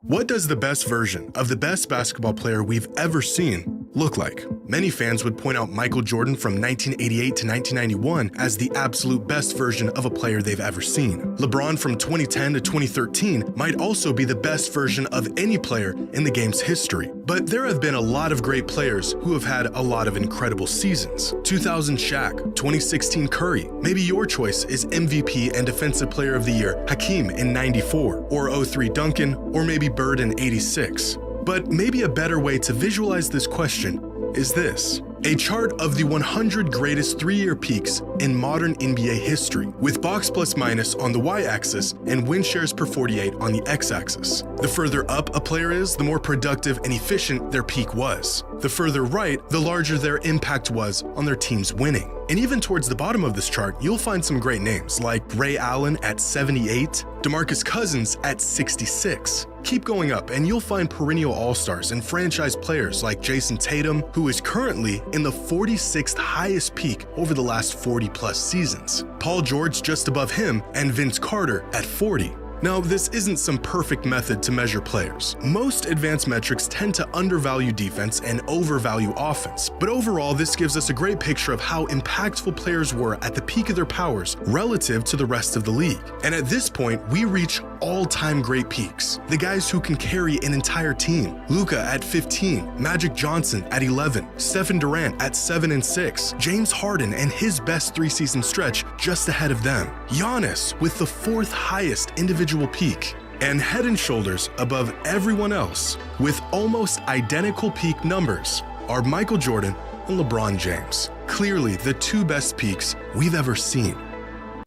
What does the best version of the best basketball player we've ever seen look like? Many fans would point out Michael Jordan from 1988 to 1991 as the absolute best version of a player they've ever seen. LeBron from 2010 to 2013 might also be the best version of any player in the game's history. But there have been a lot of great players who have had a lot of incredible seasons. 2000 Shaq, 2016 Curry. Maybe your choice is MVP and Defensive Player of the Year Hakeem in 94, or 03 Duncan, or maybe Bird in 86. But maybe a better way to visualize this question is this: a chart of the 100 greatest three-year peaks in modern NBA history, with box plus minus on the y-axis and win shares per 48 on the x-axis. The further up a player is, the more productive and efficient their peak was. The further right, the larger their impact was on their team's winning. And even towards the bottom of this chart, you'll find some great names like Ray Allen at 78, DeMarcus Cousins at 66. Keep going up and you'll find perennial all-stars and franchise players like Jason Tatum, who is currently in the 46th highest peak over the last 40-plus seasons. Paul George just above him, and Vince Carter at 40. Now, this isn't some perfect method to measure players. Most advanced metrics tend to undervalue defense and overvalue offense, but overall this gives us a great picture of how impactful players were at the peak of their powers relative to the rest of the league. And at this point, we reach all-time great peaks. The guys who can carry an entire team. Luka at 15, Magic Johnson at 11, Stephen Durant at 7 and 6, James Harden and his best three-season stretch just ahead of them, Giannis with the 4th highest individual peak, and head and shoulders above everyone else with almost identical peak numbers are Michael Jordan and LeBron James. Clearly the two best peaks we've ever seen.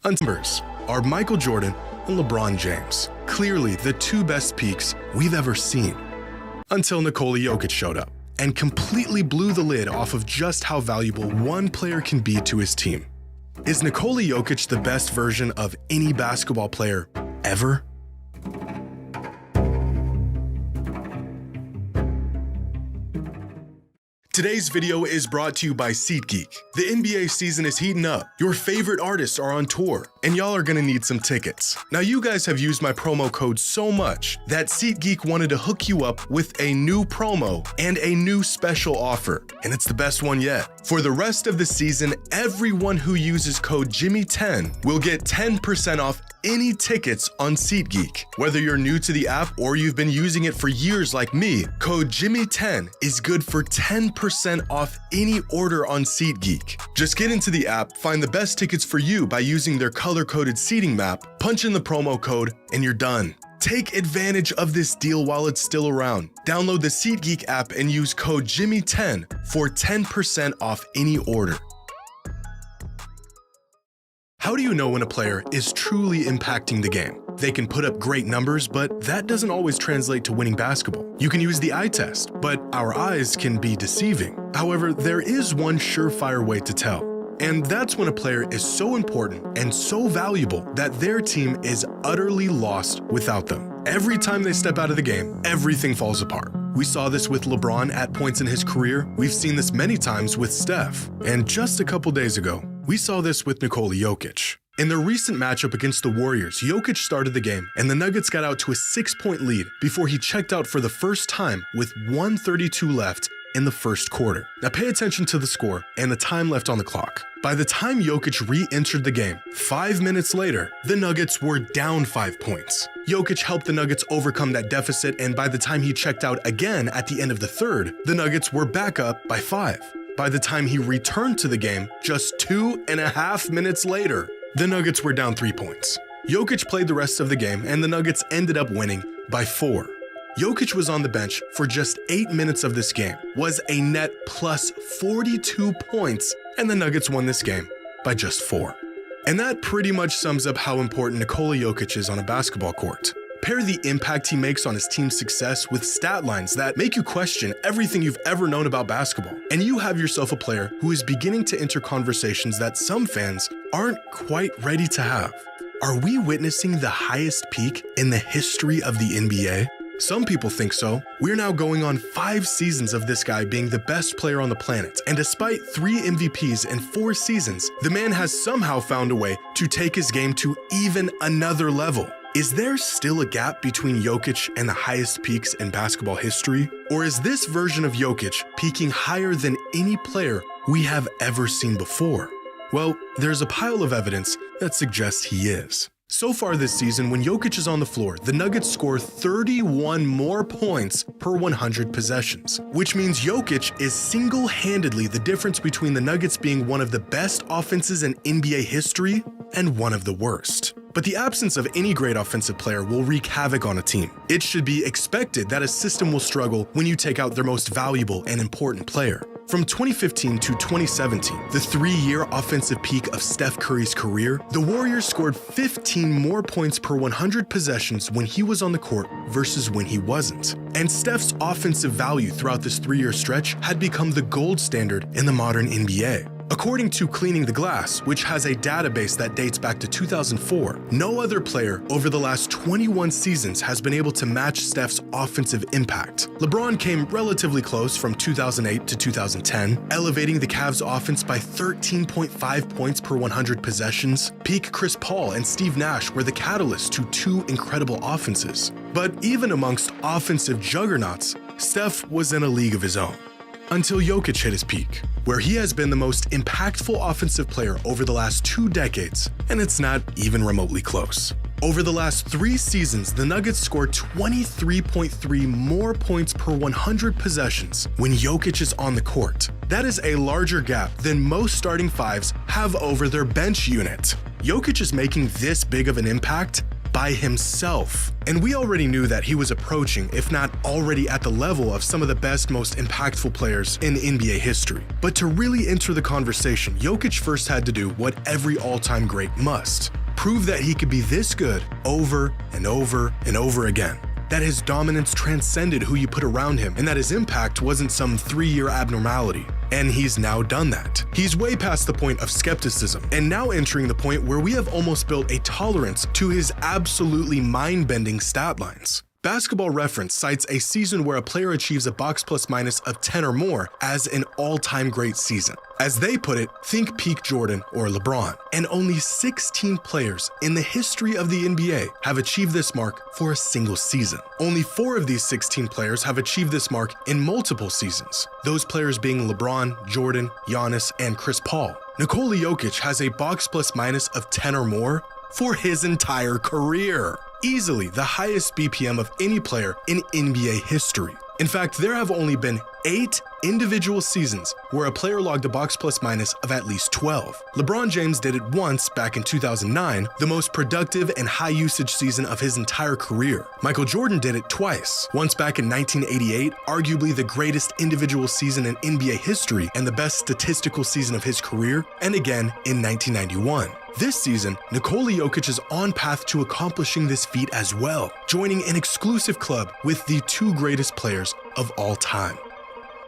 Numbers are Michael Jordan and LeBron James. Clearly the two best peaks we've ever seen. Until Nikola Jokic showed up and completely blew the lid off of just how valuable one player can be to his team. Is Nikola Jokic the best version of any basketball player ever? Today's video is brought to you by SeatGeek. The NBA season is heating up, your favorite artists are on tour, and y'all are gonna need some tickets. Now you guys have used my promo code so much that SeatGeek wanted to hook you up with a new promo and a new special offer, and it's the best one yet. For the rest of the season, everyone who uses code JxmyHighroller will get 10% off any tickets on SeatGeek. Whether you're new to the app or you've been using it for years like me, code JxmyHighroller is good for 10% off any order on SeatGeek. Just get into the app, find the best tickets for you by using their color-coded seating map, punch in the promo code, and you're done. Take advantage of this deal while it's still around. Download the SeatGeek app and use code JxmyHighroller for 10% off any order. How do you know when a player is truly impacting the game? They can put up great numbers, but that doesn't always translate to winning basketball. You can use the eye test, but our eyes can be deceiving. However, there is one surefire way to tell. And that's when a player is so important and so valuable that their team is utterly lost without them. Every time they step out of the game, everything falls apart. We saw this with LeBron at points in his career. We've seen this many times with Steph. And just a couple days ago, we saw this with Nikola Jokic. In their recent matchup against the Warriors, Jokic started the game, and the Nuggets got out to a 6-point lead before he checked out for the first time with 1:32 left in the first quarter. Now pay attention to the score and the time left on the clock. By the time Jokic re-entered the game, 5 minutes later, the Nuggets were down 5 points. Jokic helped the Nuggets overcome that deficit, and by the time he checked out again at the end of the third, the Nuggets were back up by 5. By the time he returned to the game, just 2.5 minutes later, the Nuggets were down 3 points. Jokic played the rest of the game, and the Nuggets ended up winning by 4. Jokic was on the bench for just 8 minutes of this game, was a net plus 42 points, and the Nuggets won this game by just 4. And that pretty much sums up how important Nikola Jokic is on a basketball court. Pair the impact he makes on his team's success with stat lines that make you question everything you've ever known about basketball, and you have yourself a player who is beginning to enter conversations that some fans aren't quite ready to have. Are we witnessing the highest peak in the history of the NBA? Some people think so. We're now going on 5 seasons of this guy being the best player on the planet, and despite 3 MVPs in 4 seasons, the man has somehow found a way to take his game to even another level. Is there still a gap between Jokic and the highest peaks in basketball history? Or is this version of Jokic peaking higher than any player we have ever seen before? Well, there's a pile of evidence that suggests he is. So far this season, when Jokic is on the floor, the Nuggets score 31 more points per 100 possessions, which means Jokic is single-handedly the difference between the Nuggets being one of the best offenses in NBA history and one of the worst. But the absence of any great offensive player will wreak havoc on a team. It should be expected that a system will struggle when you take out their most valuable and important player. From 2015 to 2017, the 3-year offensive peak of Steph Curry's career, the Warriors scored 15 more points per 100 possessions when he was on the court versus when he wasn't. And Steph's offensive value throughout this 3-year stretch had become the gold standard in the modern NBA. According to Cleaning the Glass, which has a database that dates back to 2004, no other player over the last 21 seasons has been able to match Steph's offensive impact. LeBron came relatively close from 2008 to 2010, elevating the Cavs' offense by 13.5 points per 100 possessions. Peak Chris Paul and Steve Nash were the catalyst to 2 incredible offenses. But even amongst offensive juggernauts, Steph was in a league of his own. Until Jokic hit his peak, where he has been the most impactful offensive player over the last 2 decades, and it's not even remotely close. Over the last 3 seasons, the Nuggets scored 23.3 more points per 100 possessions when Jokic is on the court. That is a larger gap than most starting fives have over their bench unit. Jokic is making this big of an impact by himself. And we already knew that he was approaching, if not already at the level of some of the best, most impactful players in NBA history. But to really enter the conversation, Jokic first had to do what every all-time great must: prove that he could be this good over and over and over again. That his dominance transcended who you put around him, and that his impact wasn't some 3-year abnormality. And he's now done that. He's way past the point of skepticism, and now entering the point where we have almost built a tolerance to his absolutely mind-bending stat lines. Basketball Reference cites a season where a player achieves a box plus minus of 10 or more as an all-time great season. As they put it, think peak Jordan or LeBron. And only 16 players in the history of the NBA have achieved this mark for a single season. Only 4 of these 16 players have achieved this mark in multiple seasons, those players being LeBron, Jordan, Giannis, and Chris Paul. Nikola Jokic has a box plus minus of 10 or more for his entire career. Easily the highest BPM of any player in NBA history. In fact, there have only been 8 individual seasons where a player logged a box plus minus of at least 12. LeBron James did it once back in 2009, the most productive and high usage season of his entire career. Michael Jordan did it twice, once back in 1988, arguably the greatest individual season in NBA history and the best statistical season of his career, and again in 1991. This season, Nikola Jokic is on path to accomplishing this feat as well, joining an exclusive club with the 2 greatest players of all time.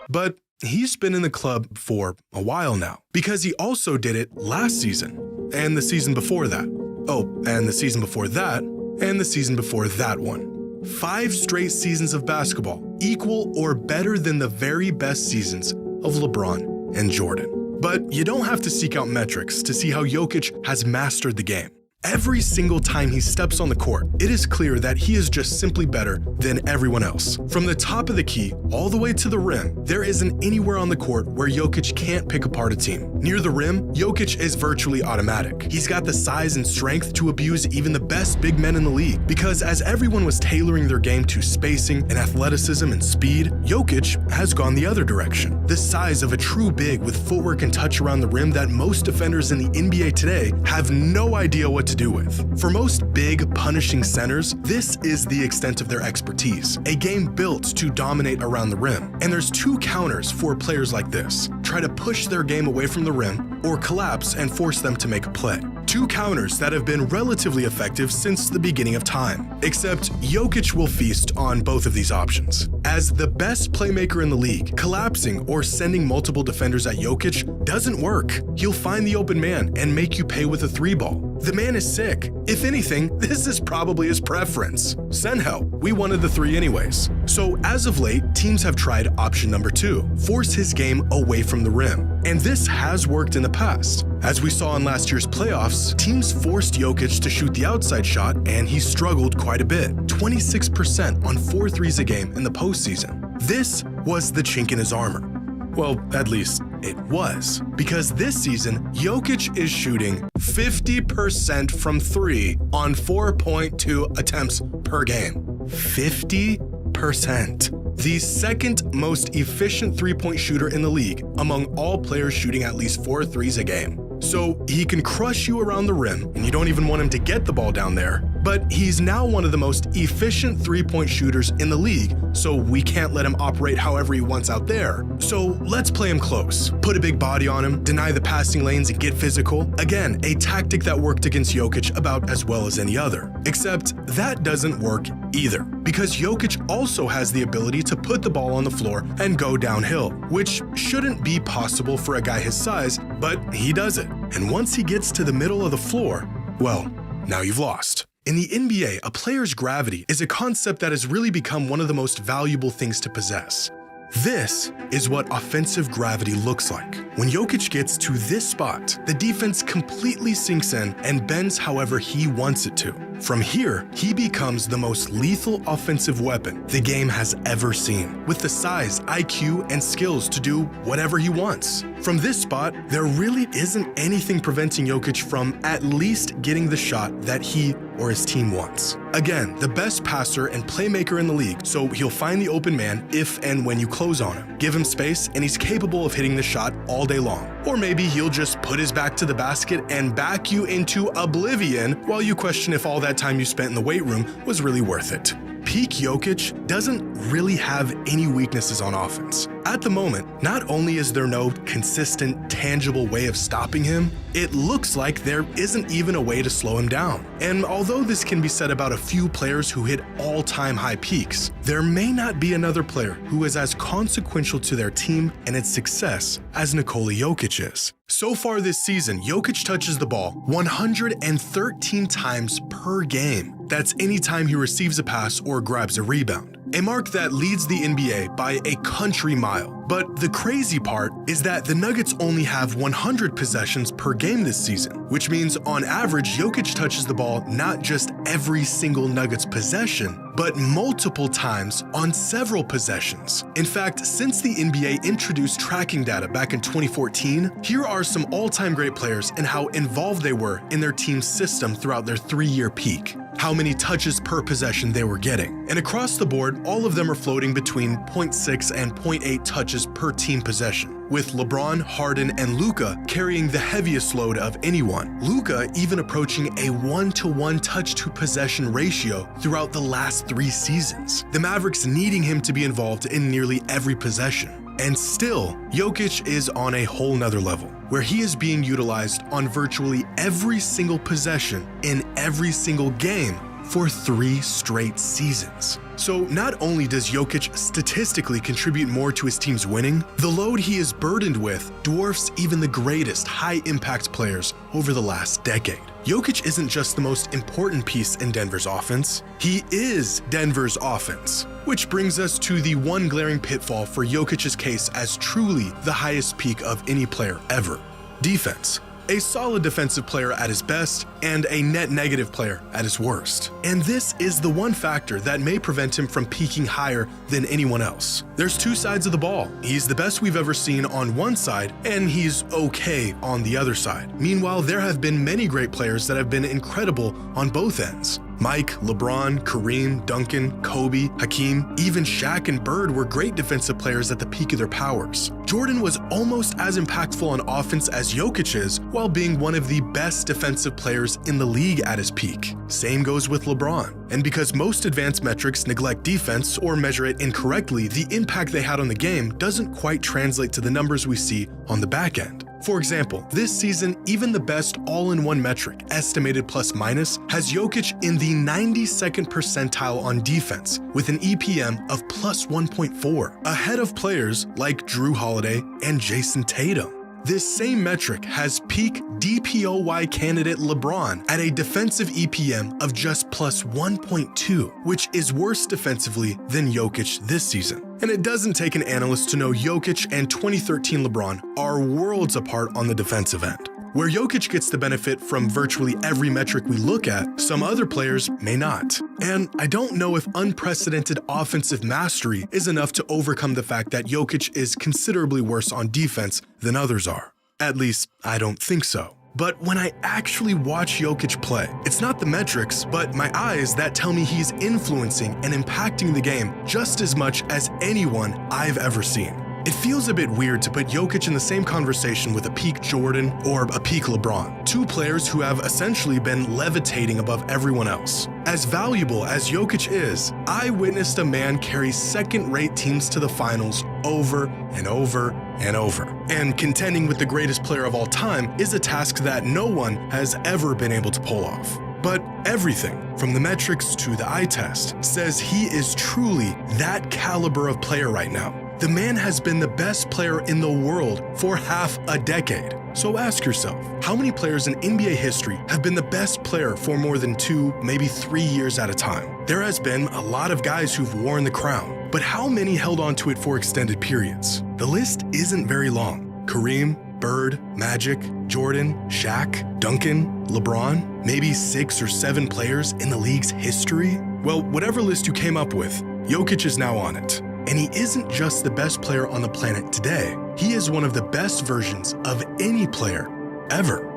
But he's been in the club for a while now, because he also did it last season, and the season before that. Oh, and the season before that, and the season before that one. 5 straight seasons of basketball, equal or better than the very best seasons of LeBron and Jordan. But you don't have to seek out metrics to see how Jokic has mastered the game. Every single time he steps on the court, it is clear that he is just simply better than everyone else. From the top of the key all the way to the rim, there isn't anywhere on the court where Jokic can't pick apart a team. Near the rim, Jokic is virtually automatic. He's got the size and strength to abuse even the best big men in the league, because as everyone was tailoring their game to spacing and athleticism and speed, Jokic has gone the other direction. The size of a true big with footwork and touch around the rim that most defenders in the NBA today have no idea what to do with. For most big, punishing centers, this is the extent of their expertise, a game built to dominate around the rim. And there's 2 counters for players like this: try to push their game away from the rim, or collapse and force them to make a play. 2 counters that have been relatively effective since the beginning of time. Except Jokic will feast on both of these options. As the best playmaker in the league, collapsing or sending multiple defenders at Jokic doesn't work. He'll find the open man and make you pay with a 3-ball. The man is sick. If anything, this is probably his preference. Send help. We wanted the 3 anyways. So as of late, teams have tried option number 2, force his game away from the rim. And this has worked in the past. As we saw in last year's playoffs, teams forced Jokic to shoot the outside shot, and he struggled quite a bit, 26% on 4 threes a game in the postseason. This was the chink in his armor. Well, at least it was, because this season, Jokic is shooting 50% from 3 on 4.2 attempts per game. 50%. The second most efficient three-point shooter in the league among all players shooting at least 4 threes a game. So he can crush you around the rim, and you don't even want him to get the ball down there, but he's now one of the most efficient three-point shooters in the league, so we can't let him operate however he wants out there. So let's play him close, put a big body on him, deny the passing lanes, and get physical. Again, a tactic that worked against Jokic about as well as any other. Except that doesn't work either, because Jokic also has the ability to put the ball on the floor and go downhill, which shouldn't be possible for a guy his size, but he does it. And once he gets to the middle of the floor, well, now you've lost. In the NBA, a player's gravity is a concept that has really become one of the most valuable things to possess. This is what offensive gravity looks like. When Jokic gets to this spot, the defense completely sinks in and bends however he wants it to. From here, he becomes the most lethal offensive weapon the game has ever seen, with the size, IQ, and skills to do whatever he wants. From this spot, there really isn't anything preventing Jokic from at least getting the shot that he or his team wants. Again, the best passer and playmaker in the league, so he'll find the open man if and when you close on him. Give him space, and he's capable of hitting the shot all day long. Or maybe he'll just put his back to the basket and back you into oblivion while you question if all that time you spent in the weight room was really worth it. Peak Jokic doesn't really have any weaknesses on offense. At the moment, not only is there no consistent, tangible way of stopping him, it looks like there isn't even a way to slow him down. And although this can be said about a few players who hit all-time high peaks, there may not be another player who is as consequential to their team and its success as Nikola Jokic is. So far this season, Jokic touches the ball 113 times per game. That's any time he receives a pass or grabs a rebound, a mark that leads the NBA by a country mile. But the crazy part is that the Nuggets only have 100 possessions per game this season, which means on average, Jokic touches the ball not just every single Nuggets possession, but multiple times on several possessions. In fact, since the NBA introduced tracking data back in 2014, here are some all-time great players and how involved they were in their team's system throughout their 3-year peak, how many touches per possession they were getting. And across the board, all of them are floating between 0.6 and 0.8 touches per team possession, with LeBron, Harden, and Luka carrying the heaviest load of anyone. Luka even approaching a 1-to-1 touch-to-possession ratio throughout the last 3 seasons, the Mavericks needing him to be involved in nearly every possession. And still, Jokic is on a whole nother level, where he is being utilized on virtually every single possession in every single game for 3 straight seasons. So not only does Jokic statistically contribute more to his team's winning, the load he is burdened with dwarfs even the greatest high-impact players over the last decade. Jokic isn't just the most important piece in Denver's offense, he is Denver's offense. Which brings us to the one glaring pitfall for Jokic's case as truly the highest peak of any player ever: defense. A solid defensive player at his best, and a net negative player at his worst. And this is the one factor that may prevent him from peaking higher than anyone else. There's 2 sides of the ball. He's the best we've ever seen on one side, and he's okay on the other side. Meanwhile, there have been many great players that have been incredible on both ends. Mike, LeBron, Kareem, Duncan, Kobe, Hakeem, even Shaq and Bird were great defensive players at the peak of their powers. Jordan was almost as impactful on offense as Jokic is, while being one of the best defensive players in the league at his peak. Same goes with LeBron. And because most advanced metrics neglect defense or measure it incorrectly, the impact they had on the game doesn't quite translate to the numbers we see on the back end. For example, this season, even the best all-in-one metric, estimated plus-minus, has Jokic in the 92nd percentile on defense, with an EPM of plus 1.4, ahead of players like Drew Holiday and Jason Tatum. This same metric has peak DPOY candidate LeBron at a defensive EPM of just plus 1.2, which is worse defensively than Jokic this season. And it doesn't take an analyst to know Jokic and 2013 LeBron are worlds apart on the defensive end. Where Jokic gets the benefit from virtually every metric we look at, some other players may not. And I don't know if unprecedented offensive mastery is enough to overcome the fact that Jokic is considerably worse on defense than others are. At least, I don't think so. But when I actually watch Jokic play, it's not the metrics, but my eyes that tell me he's influencing and impacting the game just as much as anyone I've ever seen. It feels a bit weird to put Jokic in the same conversation with a peak Jordan or a peak LeBron, two players who have essentially been levitating above everyone else. As valuable as Jokic is, I witnessed a man carry second-rate teams to the finals over and over and over. And contending with the greatest player of all time is a task that no one has ever been able to pull off. But everything, from the metrics to the eye test, says he is truly that caliber of player right now. The man has been the best player in the world for half a decade. So ask yourself, how many players in NBA history have been the best player for more than 2, maybe 3 years at a time? There has been a lot of guys who've worn the crown, but how many held on to it for extended periods? The list isn't very long. Kareem, Bird, Magic, Jordan, Shaq, Duncan, LeBron, maybe 6 or 7 players in the league's history? Well, whatever list you came up with, Jokic is now on it. And he isn't just the best player on the planet today, he is one of the best versions of any player ever.